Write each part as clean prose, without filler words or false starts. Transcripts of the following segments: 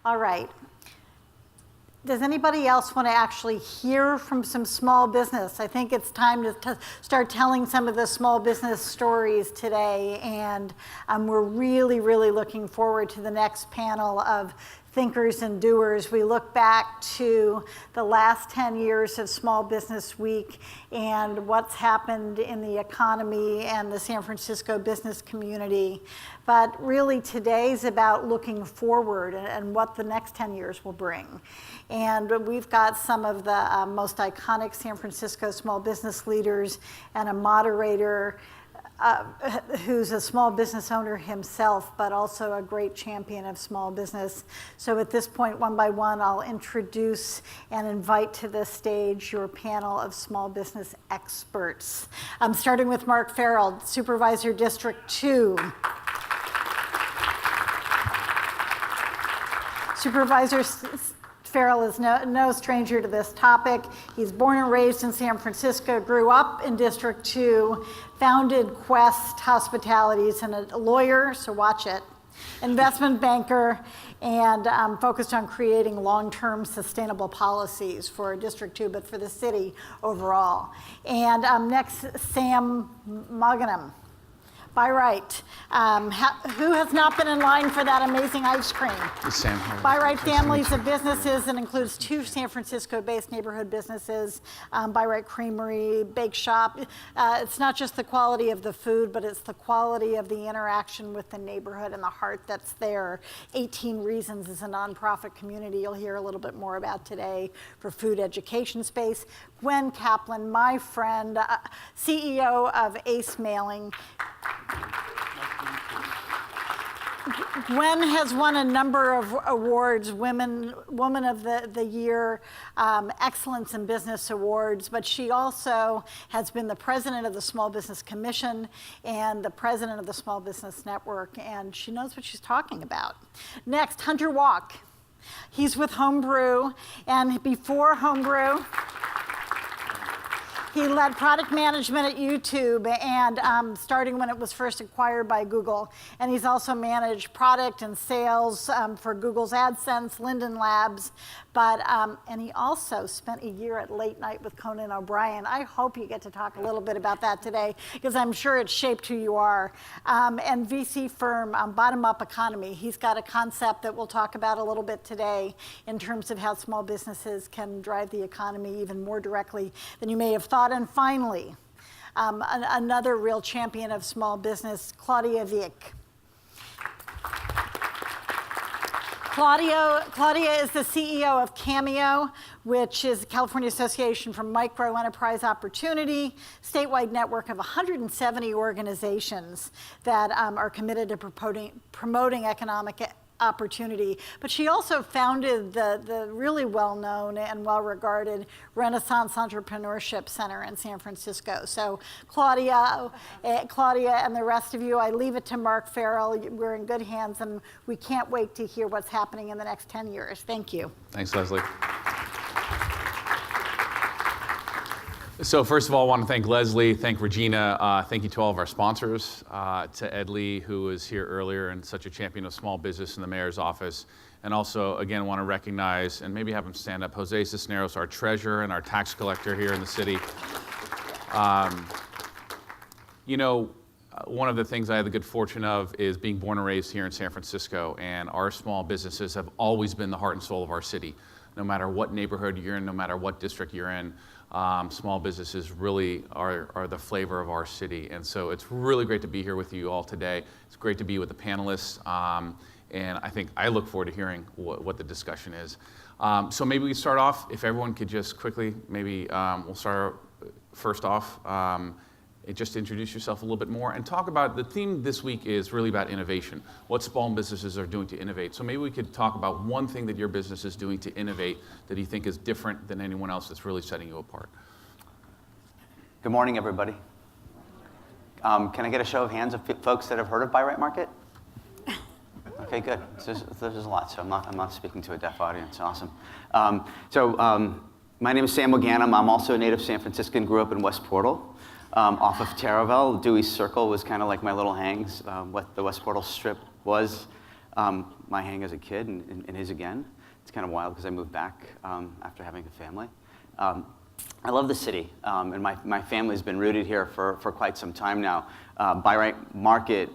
All right. Does anybody else want to actually hear from some small business? I think it's time to start telling some of the small business stories today, and we're really, really looking forward to the next panel of thinkers and doers. We look back to the last 10 years of Small Business Week and what's happened in the economy and the San Francisco business community. But really today's about looking forward and what the next 10 years will bring. And we've got some of the most iconic San Francisco small business leaders and a moderator who's a small business owner himself, but also a great champion of small business. So at this point, one by one, I'll introduce and invite to the stage your panel of small business experts. Starting with Mark Farrell, Supervisor District 2. Supervisor Farrell is no stranger to this topic. He's born and raised in San Francisco, grew up in District 2, founded Quest Hospitalities, and a lawyer, so watch it, investment banker, and focused on creating long-term sustainable policies for District 2, but for the city overall. And next, Sam Ganem. By right. Who has not been in line for that amazing ice cream? Sam. By right families of businesses and includes 2 San Francisco-based neighborhood businesses, By Right Creamery, Bake Shop. It's not just the quality of the food, but it's the quality of the interaction with the neighborhood and the heart that's there. 18 Reasons is a nonprofit community you'll hear a little bit more about today for food education space. Gwen Kaplan, my friend, CEO of Ace Mailing. Gwen has won a number of awards, Woman of the Year, Excellence in Business Awards, but she also has been the president of the Small Business Commission and the president of the Small Business Network, and she knows what she's talking about. Next, Hunter Walk. He's with Homebrew, and before Homebrew, he led product management at YouTube, and starting when it was first acquired by Google. And he's also managed product and sales for Google's AdSense, Linden Labs, and he also spent a year at Late Night with Conan O'Brien. I hope you get to talk a little bit about that today, because I'm sure it shaped who you are. And VC firm, Bottom Up Economy. He's got a concept that we'll talk about a little bit today in terms of how small businesses can drive the economy even more directly than you may have thought. And finally, another real champion of small business, Claudia Wieck. Claudia is the CEO of Cameo, which is the California Association for Micro Enterprise Opportunity, statewide network of 170 organizations that are committed to promoting economic opportunity. But she also founded the really well-known and well-regarded Renaissance Entrepreneurship Center in San Francisco. So Claudia and the rest of you, I leave it to Mark Farrell. We're in good hands, and we can't wait to hear what's happening in the next 10 years. Thank you. Thanks, Leslie. So first of all, I want to thank Leslie, thank Regina, thank you to all of our sponsors, to Ed Lee, who was here earlier and such a champion of small business in the mayor's office. And also, again, want to recognize, and maybe have him stand up, Jose Cisneros, our treasurer and our tax collector here in the city. One of the things I had the good fortune of is being born and raised here in San Francisco, and our small businesses have always been the heart and soul of our city. No matter what neighborhood you're in, no matter what district you're in, small businesses really are the flavor of our city. And so it's really great to be here with you all today. It's great to be with the panelists. And I look forward to hearing what the discussion is. So maybe we start off, if everyone could just quickly, maybe we'll start first off, just introduce yourself a little bit more and talk about, the theme this week is really about innovation, what small businesses are doing to innovate. So maybe we could talk about one thing that your business is doing to innovate that you think is different than anyone else that's really setting you apart. Good morning, everybody. Can I get a show of hands of folks that have heard of By Right Market? Okay, good. There's a lot, so I'm not speaking to a deaf audience. Awesome. My name is Sam Ganem. I'm also a native San Franciscan, grew up in West Portal. Off of Taravel, Dewey's Circle was kind of like my little hangs, what the West Portal Strip was. my hang as a kid and his again. It's kind of wild because I moved back after having a family. I love the city, and my family's been rooted here for quite some time now. Buy Right Market,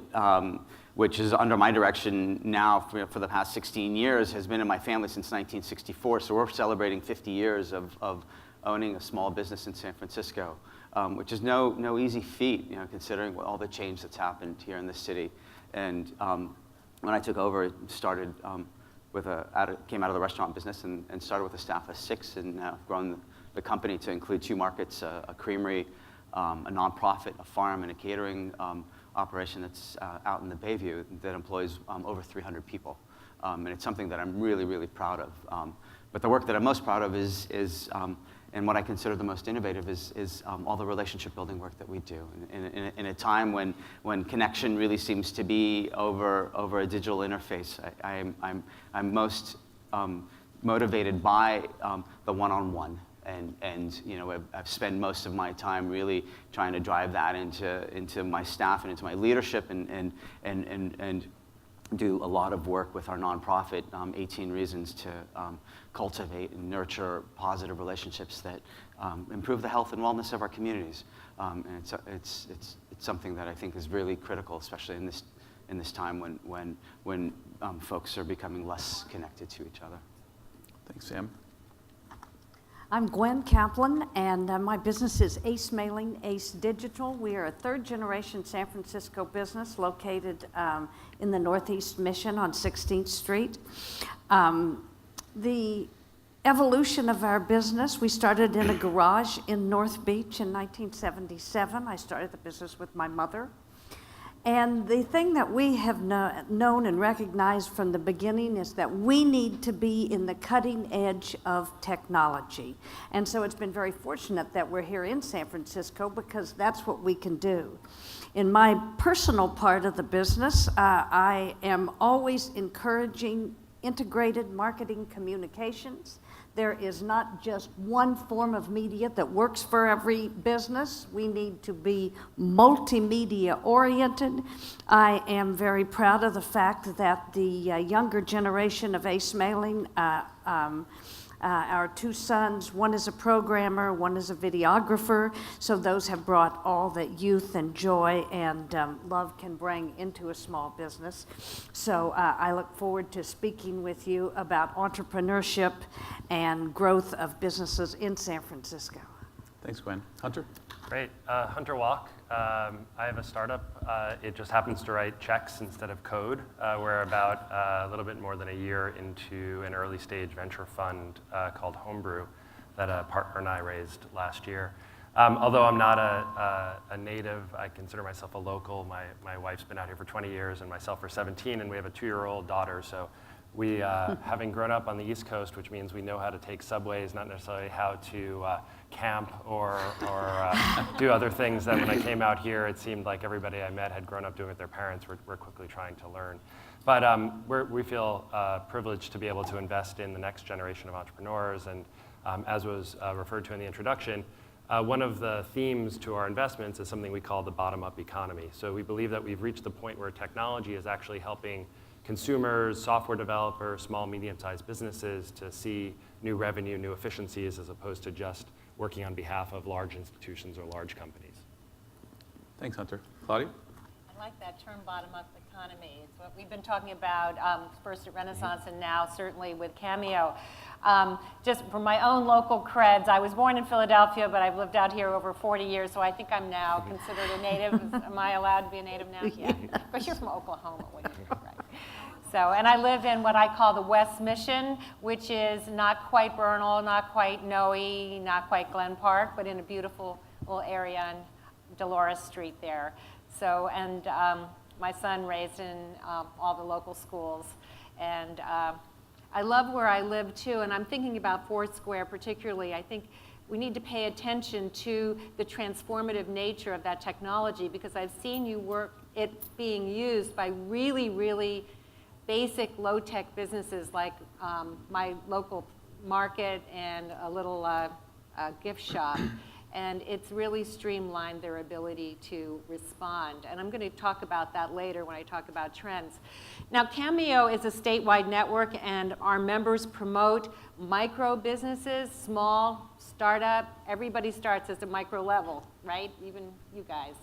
which is under my direction now for the past 16 years, has been in my family since 1964. So we're celebrating 50 years of owning a small business in San Francisco, which is no easy feat, considering all the change that's happened here in the city. And when I took over, it started came out of the restaurant business and started with a staff of 6, and now I've grown the company to include 2 markets, a creamery, a nonprofit, a farm, and a catering operation that's out in the Bayview that employs over 300 people. And it's something that I'm really, really proud of. But the work that I'm most proud of is and what I consider the most innovative is all the relationship building work that we do. In a time when connection really seems to be over a digital interface, I'm most motivated by the one-on-one. And I've spent most of my time really trying to drive that into my staff and into my leadership and do a lot of work with our nonprofit, 18 Reasons to cultivate and nurture positive relationships that improve the health and wellness of our communities. And it's something that I think is really critical, especially in this time when folks are becoming less connected to each other. Thanks, Sam. I'm Gwen Kaplan, and my business is Ace Mailing, Ace Digital. We are a third-generation San Francisco business located in the Northeast Mission on 16th Street. The evolution of our business, we started in a garage in North Beach in 1977. I started the business with my mother. And the thing that we have known and recognized from the beginning is that we need to be in the cutting edge of technology. And so it's been very fortunate that we're here in San Francisco because that's what we can do. In my personal part of the business, I am always encouraging integrated marketing communications. There is not just one form of media that works for every business. We need to be multimedia oriented. I am very proud of the fact that the younger generation of Ace Mailing, our 2 sons, one is a programmer, one is a videographer, so those have brought all that youth and joy and love can bring into a small business. So I look forward to speaking with you about entrepreneurship and growth of businesses in San Francisco. Thanks, Gwen. Hunter? Great. Hunter Walk. I have a startup. It just happens to write checks instead of code. We're about a little bit more than a year into an early stage venture fund called Homebrew that a partner and I raised last year. Although I'm not a native, I consider myself a local. My wife's been out here for 20 years and myself for 17, and we have a 2-year-old daughter. So we, having grown up on the East Coast, which means we know how to take subways, not necessarily how to camp or do other things that when I came out here, it seemed like everybody I met had grown up doing with their parents. We're quickly trying to learn. But we feel privileged to be able to invest in the next generation of entrepreneurs. And as was referred to in the introduction, one of the themes to our investments is something we call the bottom-up economy. So we believe that we've reached the point where technology is actually helping consumers, software developers, small, medium-sized businesses to see new revenue, new efficiencies, as opposed to just working on behalf of large institutions or large companies. Thanks, Hunter. Claudia? I like that term, bottom-up economy. It's what we've been talking about first at Renaissance and now certainly with Cameo. Just for my own local creds, I was born in Philadelphia, but I've lived out here over 40 years, so I think I'm now considered a native. Am I allowed to be a native now? Yeah. Of course, you're from Oklahoma, wouldn't you? Right. So, and I live in what I call the West Mission, which is not quite Bernal, not quite Noe, not quite Glen Park, but in a beautiful little area on Dolores Street there. So, and my son raised in all the local schools. And I love where I live too, and I'm thinking about Foursquare particularly. I think we need to pay attention to the transformative nature of that technology because I've seen it being used by really, really basic low-tech businesses like my local market and a little gift shop. And it's really streamlined their ability to respond. And I'm going to talk about that later when I talk about trends. Now, Cameo is a statewide network, and our members promote micro businesses, small, startup. Everybody starts at the micro level, right? Even you guys.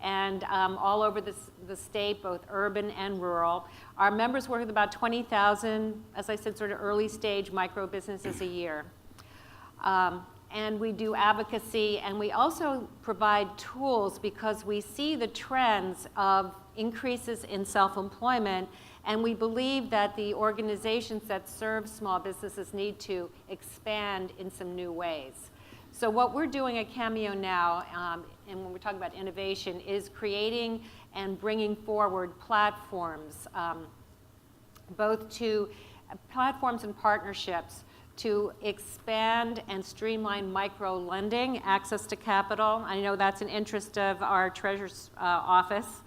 And all over the state, both urban and rural. Our members work with about 20,000, as I said, sort of early stage micro businesses a year. And we do advocacy, and we also provide tools because we see the trends of increases in self-employment, and we believe that the organizations that serve small businesses need to expand in some new ways. So what we're doing at Cameo now, and when we're talking about innovation, is creating and bringing forward platforms, both to platforms and partnerships to expand and streamline micro lending, access to capital. I know that's an interest of our treasurer's office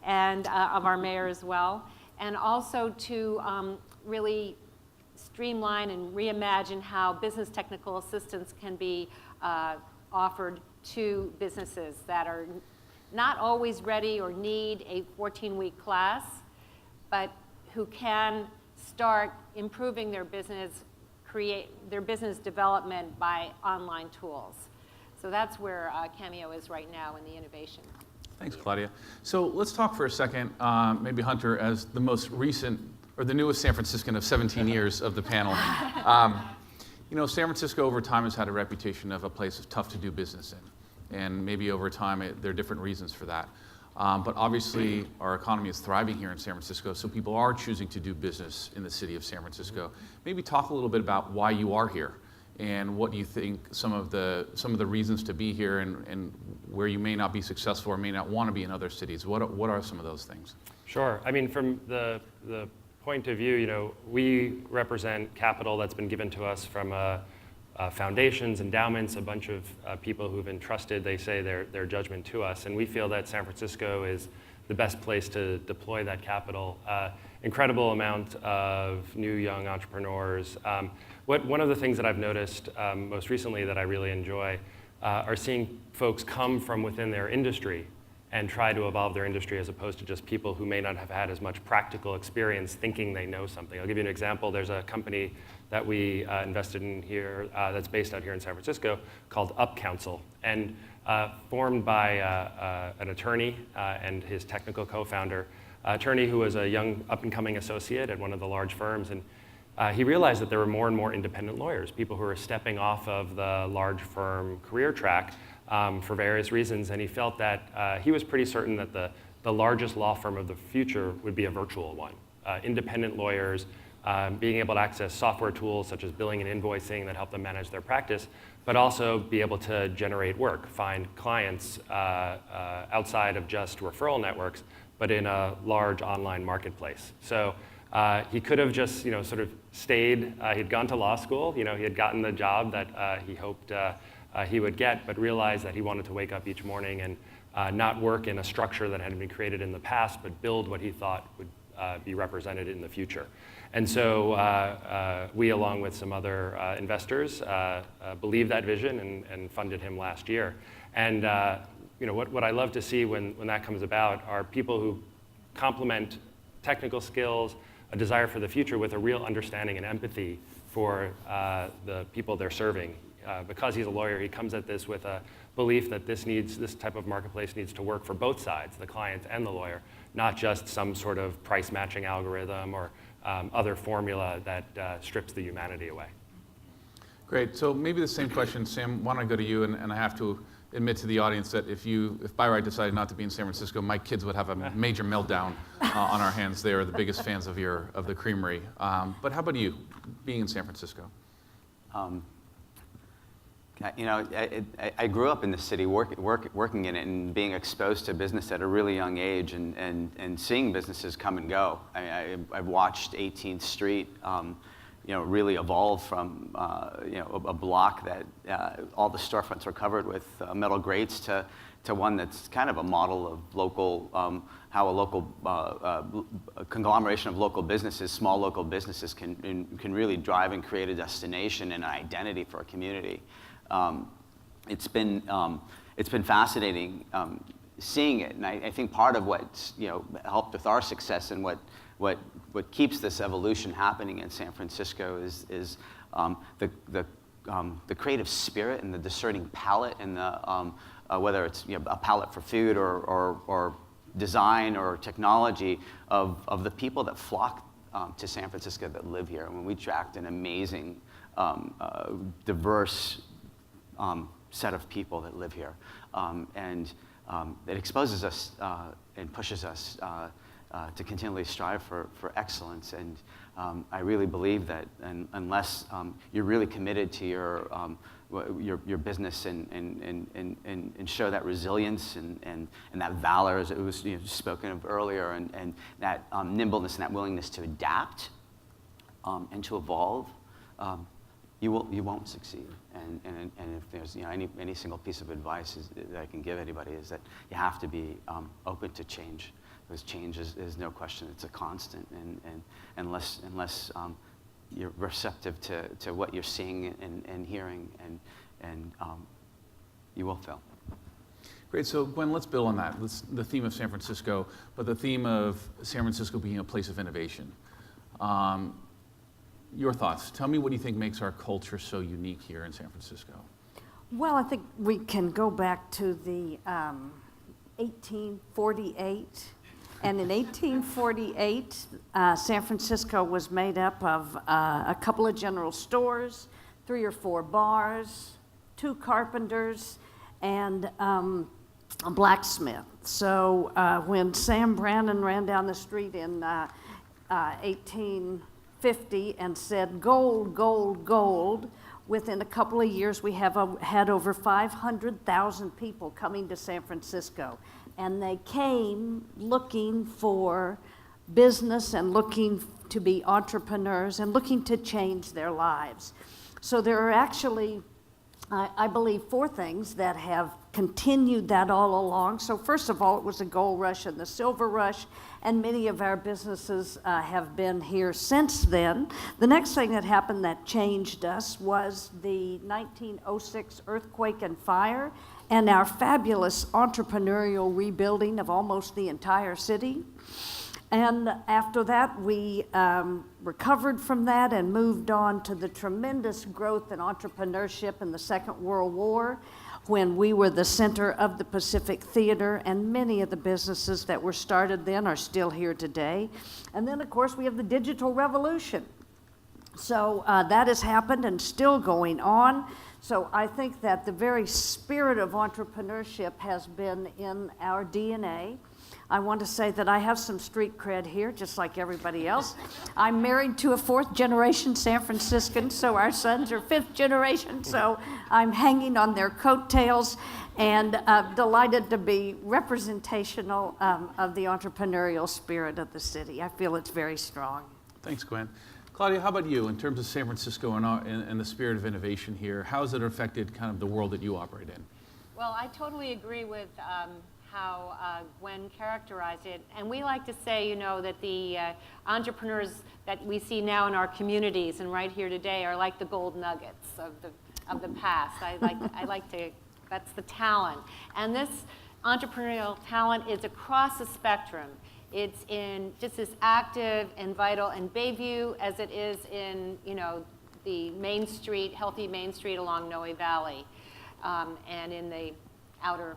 and of our mayor as well. And also to really streamline and reimagine how business technical assistance can be offered to businesses that are not always ready or need a 14-week class, but who can start improving their business, create their business development by online tools. So that's where Cameo is right now in the innovation. Thanks, Claudia. So let's talk for a second, maybe Hunter, as the most recent, or the newest San Franciscan of 17 years of the panel. You know, San Francisco over time has had a reputation of a place of tough to do business in. And maybe over time, there are different reasons for that. But obviously, our economy is thriving here in San Francisco, so people are choosing to do business in the city of San Francisco. Maybe talk a little bit about why you are here and what you think some of the reasons to be here and where you may not be successful or may not want to be in other cities. What are some of those things? Sure. I mean, from the point of view, you know, we represent capital that's been given to us from foundations, endowments, a bunch of people who've entrusted, they say, their judgment to us. And we feel that San Francisco is the best place to deploy that capital. Incredible amount of new young entrepreneurs. One of the things that I've noticed most recently that I really enjoy are seeing folks come from within their industry and try to evolve their industry as opposed to just people who may not have had as much practical experience thinking they know something. I'll give you an example. There's a company that we invested in here that's based out here in San Francisco called Up Counsel, and formed by an attorney and his technical co-founder, attorney who was a young up-and-coming associate at one of the large firms, and he realized that there were more and more independent lawyers, people who were stepping off of the large firm career track for various reasons, and he felt that he was pretty certain that the largest law firm of the future would be a virtual one. Independent lawyers, being able to access software tools such as billing and invoicing that help them manage their practice, but also be able to generate work, find clients outside of just referral networks, but in a large online marketplace. So he could have just, you know, sort of stayed. He'd gone to law school. You know, he had gotten the job that he hoped he would get, but realized that he wanted to wake up each morning and not work in a structure that had been created in the past, but build what he thought would be represented in the future. And so we, along with some other investors, believed that vision and funded him last year. And you know, what I love to see when that comes about are people who complement technical skills, a desire for the future with a real understanding and empathy for the people they're serving. Because he's a lawyer, he comes at this with a belief that this type of marketplace needs to work for both sides, the client and the lawyer, not just some sort of price matching algorithm or other formula that strips the humanity away. Great. So maybe the same question, Sam. Why don't I go to you? And I have to admit to the audience that if Byright decided not to be in San Francisco, my kids would have a major meltdown on our hands. They are the biggest fans of the creamery. But how about you, being in San Francisco? You know, I grew up in the city, working in it, and being exposed to business at a really young age, and seeing businesses come and go. I've watched 18th Street, you know, really evolve from you know, a block that all the storefronts were covered with metal grates to one that's kind of a model of local, how a local a conglomeration of local businesses, small local businesses, can really drive and create a destination and an identity for a community. it's been fascinating seeing it, and I think part of what's helped with our success and what keeps this evolution happening in San Francisco is the creative spirit and the discerning palate, and the whether it's a palate for food or design or technology of the people that flock to San Francisco that live here. I mean, we attract an amazing, diverse set of people that live here, and it exposes us and pushes us to continually strive for excellence. And I really believe that unless you're really committed to your business and show that resilience and that valor, as it was spoken of earlier, and that nimbleness and that willingness to adapt and to evolve, you won't succeed. And if there's any single piece of advice that I can give anybody, is that you have to be open to change. Because change is no question, it's a constant, and unless you're receptive to what you're seeing and hearing, and you will fail. Great. So Gwen, let's build on that. The theme of San Francisco, but the theme of San Francisco being a place of innovation. Your thoughts. Tell me what you think makes our culture so unique here in San Francisco. Well, I think we can go back to the 1848. And in 1848, San Francisco was made up of a couple of general stores, 3 or 4 bars, 2 carpenters, and a blacksmith. So when Sam Brannan ran down the street in 1850 and said, "Gold, gold, gold," within a couple of years, we have had over 500,000 people coming to San Francisco. And they came looking for business and looking to be entrepreneurs and looking to change their lives. So there are actually, I believe, 4 things that have continued that all along. So first of all, it was the gold rush and the silver rush, and many of our businesses have been here since then. The next thing that happened that changed us was the 1906 earthquake and fire, and our fabulous entrepreneurial rebuilding of almost the entire city. And after that, we recovered from that and moved on to the tremendous growth in entrepreneurship in the Second World War, when we were the center of the Pacific Theater, and many of the businesses that were started then are still here today. And then, of course, we have the digital revolution. So that has happened and still going on. So I think that the very spirit of entrepreneurship has been in our DNA. I want to say that I have some street cred here, just like everybody else. I'm married to a 4th generation San Franciscan, so our sons are 5th generation, so I'm hanging on their coattails, and delighted to be representational of the entrepreneurial spirit of the city. I feel it's very strong. Thanks, Gwen. Claudia, how about you, in terms of San Francisco and the spirit of innovation here? How has it affected kind of the world that you operate in? Well, I totally agree with how Gwen characterized it. And we like to say, that the entrepreneurs that we see now in our communities and right here today are like the gold nuggets of the past. I like to, that's the talent. And this entrepreneurial talent is across the spectrum. It's in just as active and vital in Bayview as it is in, the Main Street, healthy Main Street along Noe Valley, and in the outer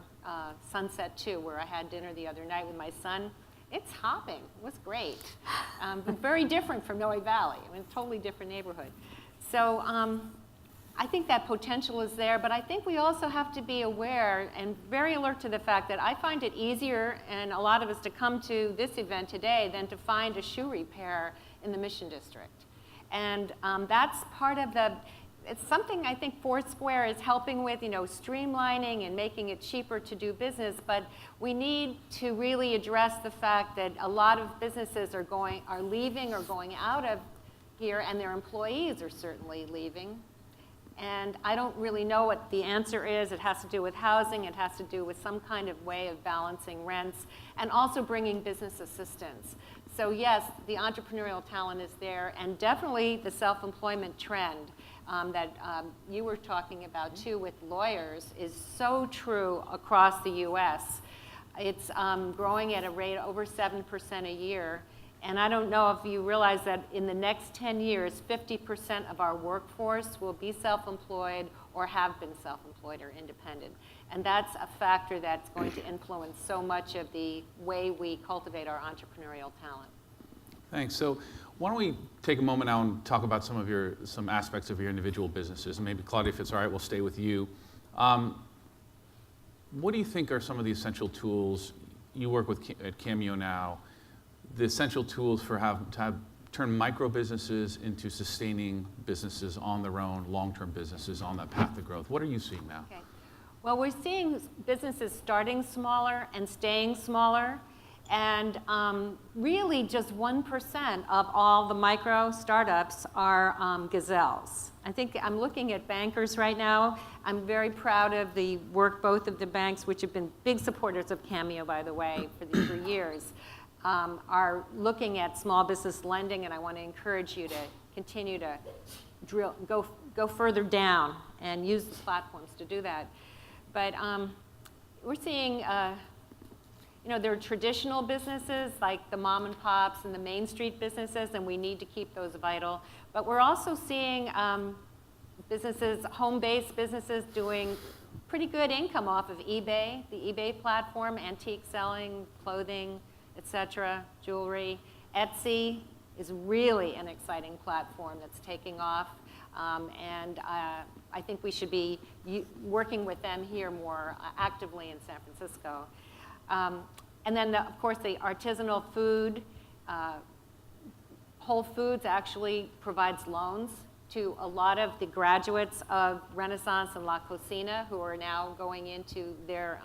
Sunset too, where I had dinner the other night with my son. It's hopping. It was great, but very different from Noe Valley. I mean, totally different neighborhood. So I think that potential is there, but I think we also have to be aware and very alert to the fact that I find it easier, and a lot of us, to come to this event today than to find a shoe repair in the Mission District. And that's part of it's something I think Foursquare is helping with, streamlining and making it cheaper to do business, but we need to really address the fact that a lot of businesses are leaving or going out of here, and their employees are certainly leaving. And I don't really know what the answer is. It has to do with housing. It has to do with some kind of way of balancing rents, and also bringing business assistance. So yes, the entrepreneurial talent is there, and definitely the self-employment trend. that you were talking about too with lawyers is so true across the U.S. It's growing at a rate over 7% a year. And I don't know if you realize that in the next 10 years, 50% of our workforce will be self-employed or have been self-employed or independent. And that's a factor that's going to influence so much of the way we cultivate our entrepreneurial talent. Thanks. So why don't we take a moment now and talk about some aspects of your individual businesses. And maybe Claudia, if it's all right, we'll stay with you. What do you think are some of the essential tools you work with at Cameo now, the essential tools for turn micro businesses into sustaining businesses on their own, long-term businesses on that path to growth? What are you seeing now? Okay. Well, we're seeing businesses starting smaller and staying smaller. And really just 1% of all the micro startups are gazelles. I think I'm looking at bankers right now. I'm very proud of the work both of the banks, which have been big supporters of Cameo, by the way, for years, are looking at small business lending, and I want to encourage you to continue to go further down and use the platforms to do that. But we're seeing there are traditional businesses like the mom and pops and the Main Street businesses, and we need to keep those vital. But we're also seeing businesses, home-based businesses, doing pretty good income off of eBay, the eBay platform, antique selling, clothing, etc., jewelry. Etsy is really an exciting platform that's taking off, and I think we should be working with them here more actively in San Francisco. And then, of course, the artisanal food. Whole Foods actually provides loans to a lot of the graduates of Renaissance and La Cocina who are now going into their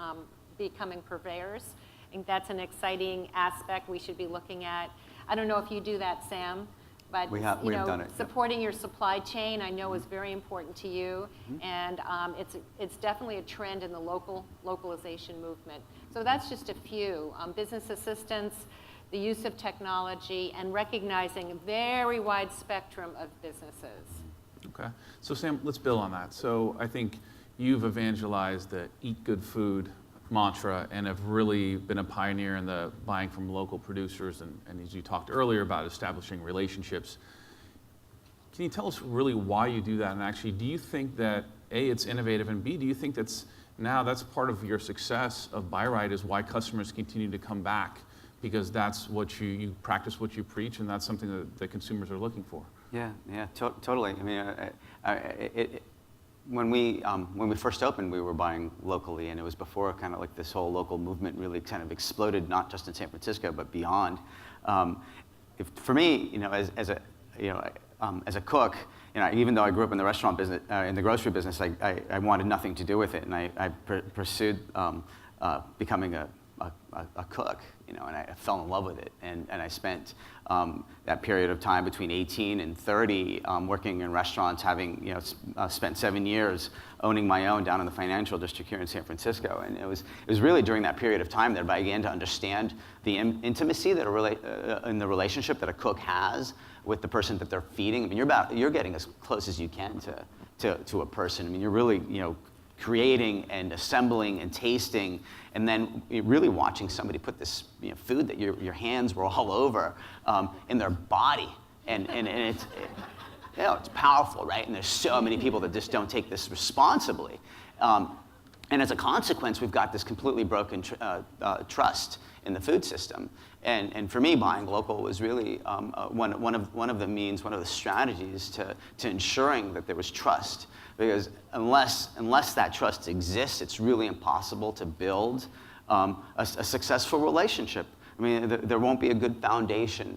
becoming purveyors. I think that's an exciting aspect we should be looking at. I don't know if you do that, Sam, but we have done it. supporting your supply chain I know is very important to you, and it's definitely a trend in the localization movement. So that's just a few. Business assistance, the use of technology, and recognizing a very wide spectrum of businesses. Okay. So Sam, let's build on that. So I think you've evangelized the eat good food mantra and have really been a pioneer in the buying from local producers and as you talked earlier about establishing relationships. Can you tell us really why you do that? And actually, do you think that A, it's innovative, and B, do you think that's part of your success of Buy Right is why customers continue to come back, because that's what you practice what you preach, and that's something that consumers are looking for? Yeah, totally. I mean, when we first opened, we were buying locally, and it was before kind of like this whole local movement really kind of exploded, not just in San Francisco but beyond. For me, as a cook, even though I grew up in the restaurant business, in the grocery business, I wanted nothing to do with it, and I pursued becoming a cook, and I fell in love with it, and I spent that period of time between 18 and 30 working in restaurants, having spent 7 years owning my own down in the financial district here in San Francisco, and it was really during that period of time that I began to understand the intimacy that in the relationship that a cook has with the person that they're feeding. I mean, you're getting as close as you can to a person. I mean, you're really creating and assembling and tasting, and then really watching somebody put this food that your hands were all over in their body, and it's it's powerful, right? And there's so many people that just don't take this responsibly, and as a consequence, we've got this completely broken trust in the food system. And for me, buying local was really one of the means, one of the strategies to ensuring that there was trust. Because unless that trust exists, it's really impossible to build a successful relationship. I mean, there won't be a good foundation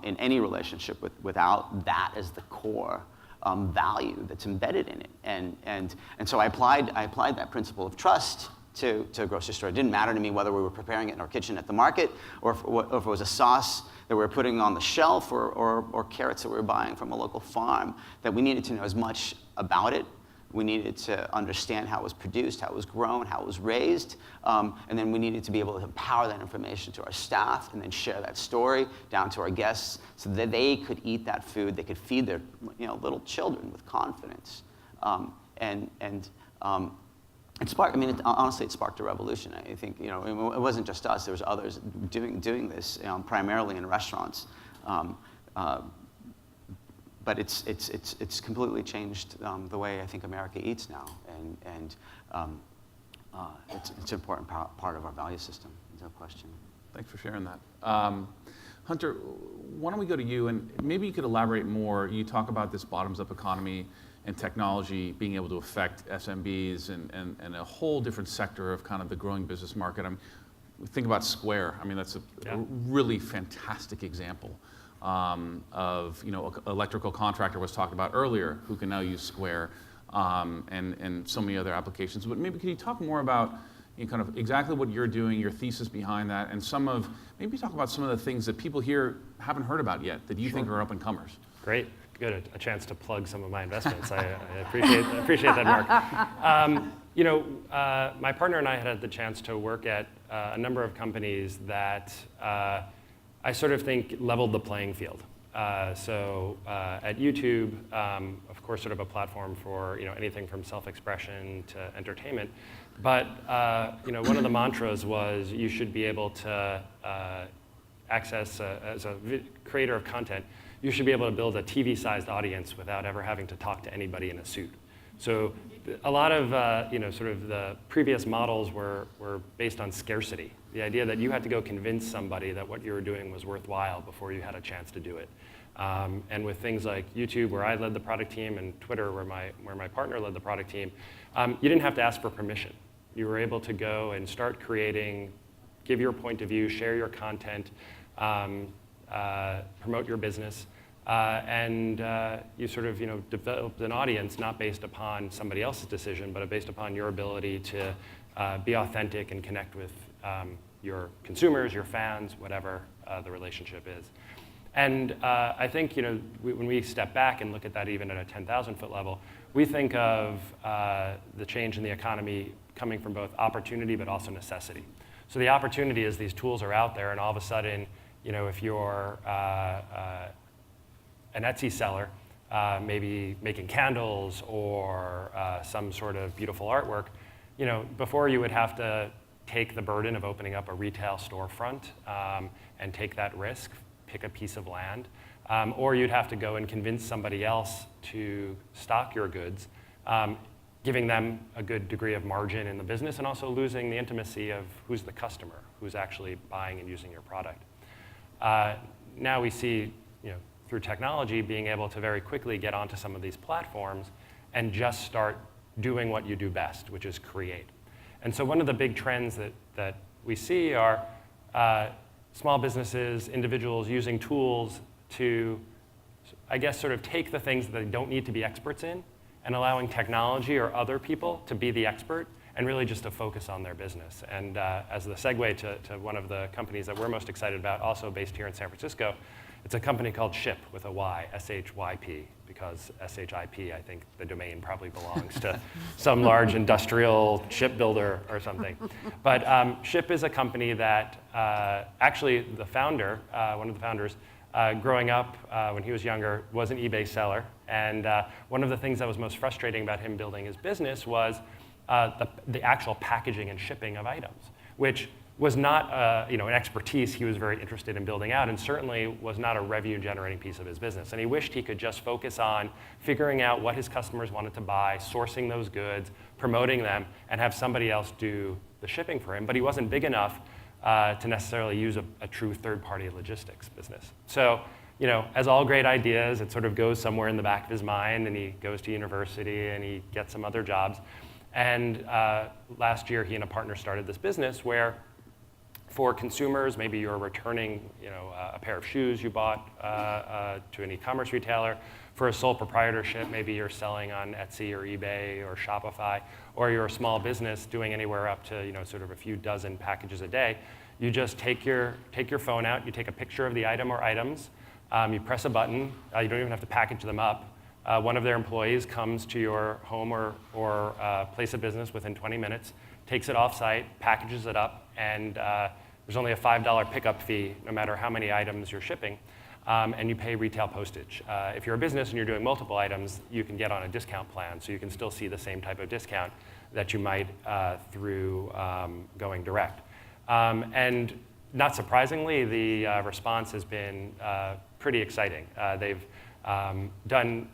in any relationship without that as the core value that's embedded in it. And so I applied that principle of trust to a grocery store. It didn't matter to me whether we were preparing it in our kitchen at the market, or if it was a sauce that we were putting on the shelf, or carrots that we were buying from a local farm, that we needed to know as much about it We needed to understand how it was produced, how it was grown, how it was raised, and then we needed to be able to empower that information to our staff and then share that story down to our guests so that they could eat that food, they could feed their little children with confidence. It sparked, honestly, it sparked a revolution. I think, it wasn't just us, there was others doing this, primarily in restaurants. But it's completely changed the way I think America eats now, and it's an important part of our value system, no question. Thanks for sharing that. Hunter, why don't we go to you, and maybe you could elaborate more. You talk about this bottoms-up economy and technology being able to affect SMBs and a whole different sector of kind of the growing business market. Think about Square. That's a really fantastic example of, electrical contractor was talked about earlier, who can now use Square, and so many other applications. But maybe can you talk more about kind of exactly what you're doing, your thesis behind that, and maybe talk about some of the things that people here haven't heard about yet that you think are up and comers. Great. Good. A chance to plug some of my investments. I appreciate that, Mark. My partner and I had the chance to work at a number of companies that I sort of think leveled the playing field. So at YouTube, of course, sort of a platform for anything from self-expression to entertainment. But one of the mantras was you should be able to access as a creator of content. You should be able to build a TV-sized audience without ever having to talk to anybody in a suit. So a lot of sort of the previous models were based on scarcity. The idea that you had to go convince somebody that what you were doing was worthwhile before you had a chance to do it. And with things like YouTube, where I led the product team, and Twitter, where my partner led the product team, you didn't have to ask for permission. You were able to go and start creating, give your point of view, share your content, promote your business, and you sort of developed an audience not based upon somebody else's decision, but based upon your ability to be authentic and connect with your consumers, your fans, whatever the relationship is. And I think when we step back and look at that even at a 10,000-foot level, we think of the change in the economy coming from both opportunity but also necessity. So the opportunity is these tools are out there, and all of a sudden, if you're an Etsy seller, maybe making candles or some sort of beautiful artwork, before you would have to take the burden of opening up a retail storefront and take that risk, pick a piece of land, or you'd have to go and convince somebody else to stock your goods, giving them a good degree of margin in the business and also losing the intimacy of who's the customer, who's actually buying and using your product. Now we see, through technology, being able to very quickly get onto some of these platforms and just start doing what you do best, which is create. And so one of the big trends that we see are small businesses, individuals using tools to, I guess, sort of take the things that they don't need to be experts in and allowing technology or other people to be the expert and really just to focus on their business. And as the segue to one of the companies that we're most excited about, also based here in San Francisco, it's a company called Ship with a Y, S-H-Y-P, because S-H-I-P, I think the domain probably belongs to some large industrial shipbuilder or something. But Ship is a company that actually the founder, one of the founders, growing up when he was younger, was an eBay seller. And one of the things that was most frustrating about him building his business was the actual packaging and shipping of items, which was not an expertise he was very interested in building out, and certainly was not a revenue-generating piece of his business. And he wished he could just focus on figuring out what his customers wanted to buy, sourcing those goods, promoting them, and have somebody else do the shipping for him. But he wasn't big enough to necessarily use a true third-party logistics business. So, as all great ideas, it sort of goes somewhere in the back of his mind, and he goes to university, and he gets some other jobs. And last year, he and a partner started this business where, for consumers, maybe you're returning, a pair of shoes you bought to an e-commerce retailer. For a sole proprietorship, maybe you're selling on Etsy or eBay or Shopify, or you're a small business doing anywhere up to, sort of a few dozen packages a day. You just take your phone out, you take a picture of the item or items, you press a button. You don't even have to package them up. One of their employees comes to your home or place of business within 20 minutes, takes it off-site, packages it up, and there's only a $5 pickup fee no matter how many items you're shipping, and you pay retail postage. If you're a business and you're doing multiple items, you can get on a discount plan, so you can still see the same type of discount that you might through going direct. And not surprisingly, the response has been pretty exciting. They've done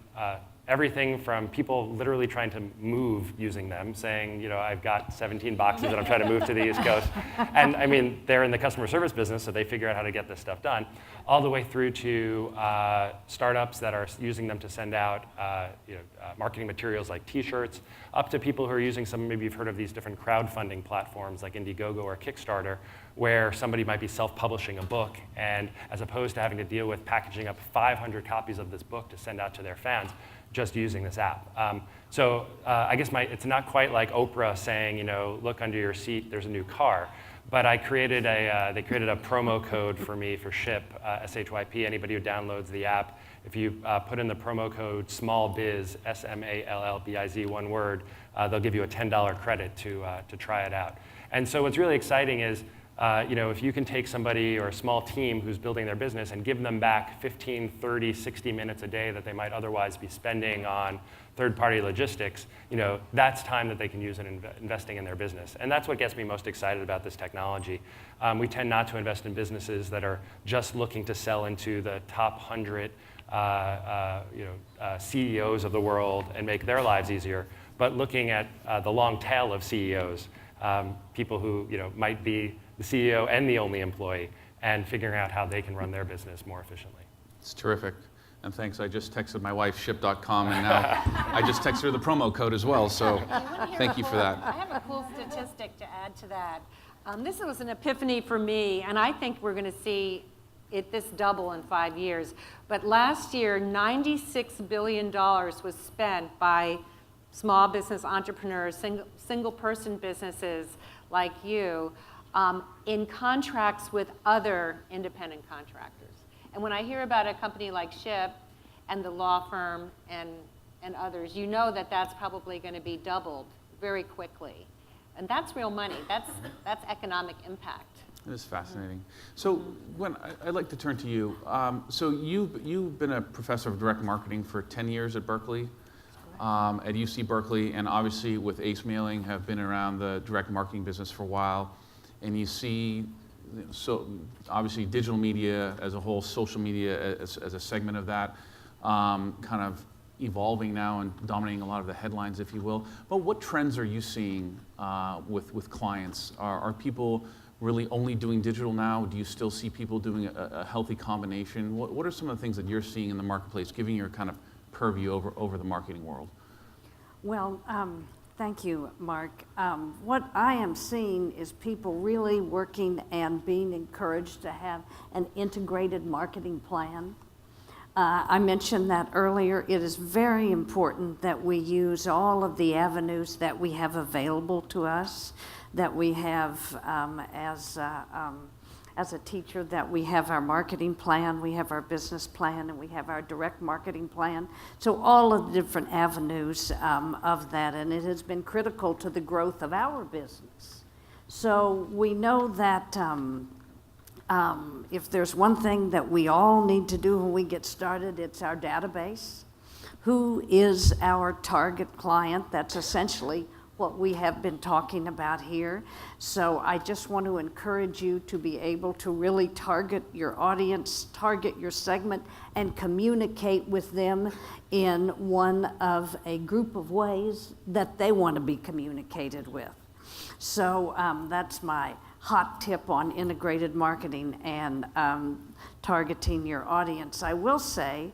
everything from people literally trying to move using them, saying, you know, I've got 17 boxes that I'm trying to move to the East Coast. And I mean, they're in the customer service business, so they figure out how to get this stuff done, all the way through to startups that are using them to send out marketing materials like T-shirts, up to people who are using some, maybe you've heard of these different crowdfunding platforms like Indiegogo or Kickstarter, where somebody might be self-publishing a book, and as opposed to having to deal with packaging up 500 copies of this book to send out to their fans, just using this app. I guess it's not quite like Oprah saying, you know, look under your seat, there's a new car. But they created a promo code for me for SHIP, SHYP. Anybody who downloads the app, if you put in the promo code SMALLBIZ, SMALLBIZ, one word, they'll give you a $10 credit to try it out. And so what's really exciting is, if you can take somebody or a small team who's building their business and give them back 15, 30, 60 minutes a day that they might otherwise be spending on third-party logistics, that's time that they can use in investing in their business. And that's what gets me most excited about this technology. We tend not to invest in businesses that are just looking to sell into the top 100 CEOs of the world and make their lives easier, but looking at the long tail of CEOs, people who might be the CEO and the only employee, and figuring out how they can run their business more efficiently. It's terrific. And thanks, I just texted my wife, ship.com, and now I just texted her the promo code as well, so thank you for that. I have a cool statistic to add to that. This was an epiphany for me, and I think we're going to see this double in 5 years. But last year, $96 billion was spent by small business entrepreneurs, single-person businesses like you, in contracts with other independent contractors. And when I hear about a company like SHIP and the law firm and others, you know that that's probably going to be doubled very quickly. And that's real money. That's economic impact. It is fascinating. So, Gwen, I'd like to turn to you. So you've been a professor of direct marketing for 10 years at Berkeley, at UC Berkeley, and obviously with Ace Mailing have been around the direct marketing business for a while. And you see, so obviously digital media as a whole, social media as a segment of that, kind of evolving now and dominating a lot of the headlines, if you will. But what trends are you seeing with clients? Are people really only doing digital now? Do you still see people doing a healthy combination? What are some of the things that you're seeing in the marketplace, giving your kind of purview over the marketing world? Well, thank you, Mark. What I am seeing is people really working and being encouraged to have an integrated marketing plan. I mentioned that earlier. It is very important that we use all of the avenues that we have available to us, that we have as a teacher, that we have our marketing plan, we have our business plan, and we have our direct marketing plan. So all of the different avenues of that, and it has been critical to the growth of our business. So we know that if there's one thing that we all need to do when we get started, it's our database. Who is our target client? That's essentially what we have been talking about here. So I just want to encourage you to be able to really target your audience, target your segment, and communicate with them in one of a group of ways that they want to be communicated with. So that's my hot tip on integrated marketing and targeting your audience. I will say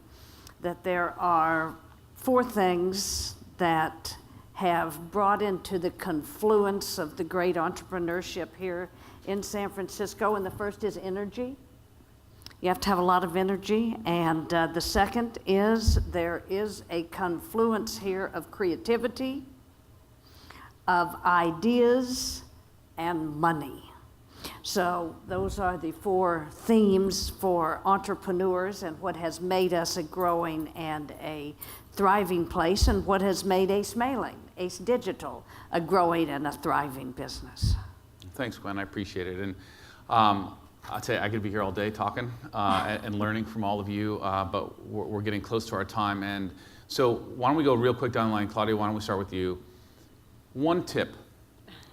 that there are 4 things that have brought into the confluence of the great entrepreneurship here in San Francisco, and the first is energy. You have to have a lot of energy, and the second is there is a confluence here of creativity, of ideas, and money. So those are the 4 themes for entrepreneurs and what has made us a growing and a thriving place, and what has made Ace Mailing, Ace Digital, a growing and a thriving business. Thanks, Gwen. I appreciate it. And I'll tell you, I could be here all day talking and learning from all of you, but we're getting close to our time. And so why don't we go real quick down the line. Claudia, why don't we start with you? One tip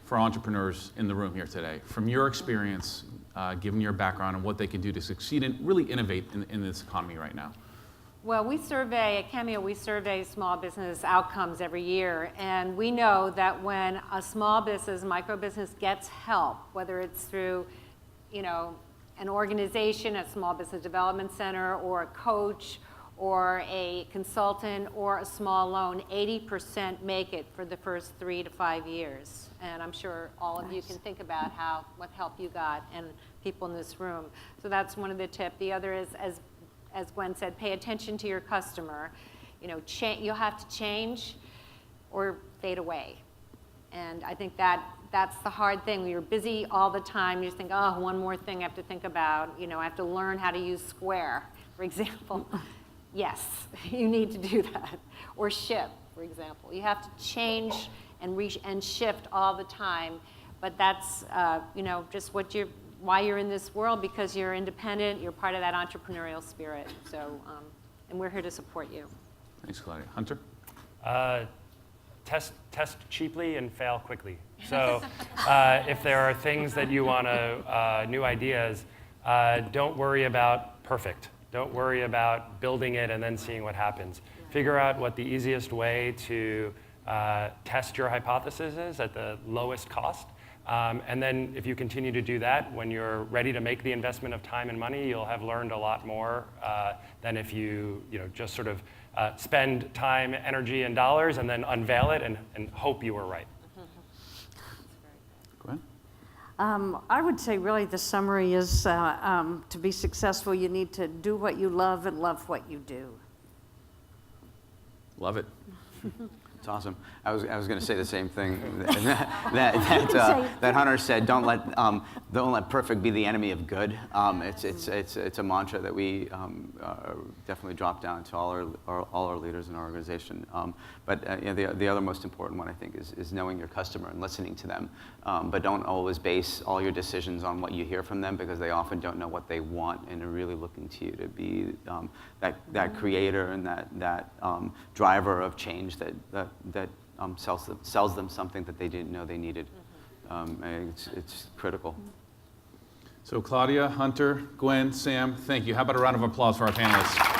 for entrepreneurs in the room here today, from your experience, given your background and what they can do to succeed and really innovate in this economy right now. Well, we survey, at Cameo, we survey small business outcomes every year, and we know that when a small business, micro business gets help, whether it's through, an organization, a small business development center, or a coach, or a consultant, or a small loan, 80% make it for the first 3 to 5 years. And I'm sure all of you can think about what help you got, and people in this room. So that's one of the tips. The other is, as Gwen said, pay attention to your customer. You'll have to change or fade away. And I think that's the hard thing. When you're busy all the time, you just think, oh, one more thing I have to think about. I have to learn how to use Square, for example. Yes, you need to do that. Or Ship, for example. You have to change and shift all the time. But that's, just why you're in this world, because you're independent, you're part of that entrepreneurial spirit. So, and we're here to support you. Thanks, Claudia. Hunter? Test cheaply and fail quickly. So if there are things that you want to, new ideas, don't worry about perfect. Don't worry about building it and then seeing what happens. Figure out what the easiest way to test your hypothesis is at the lowest cost. And then if you continue to do that, when you're ready to make the investment of time and money, you'll have learned a lot more than if you just sort of spend time, energy, and dollars and then unveil it and hope you were right. Gwen? I would say really the summary is to be successful, you need to do what you love and love what you do. Love it. It's awesome. I was going to say the same thing that Hunter said. Don't let perfect be the enemy of good. It's a mantra that we definitely drop down to all our leaders in our organization. But the other most important one, I think, is knowing your customer and listening to them. But don't always base all your decisions on what you hear from them, because they often don't know what they want and are really looking to you to be that creator and that driver of change that sells them something that they didn't know they needed. It's critical. So Claudia, Hunter, Gwen, Sam, thank you. How about a round of applause for our panelists?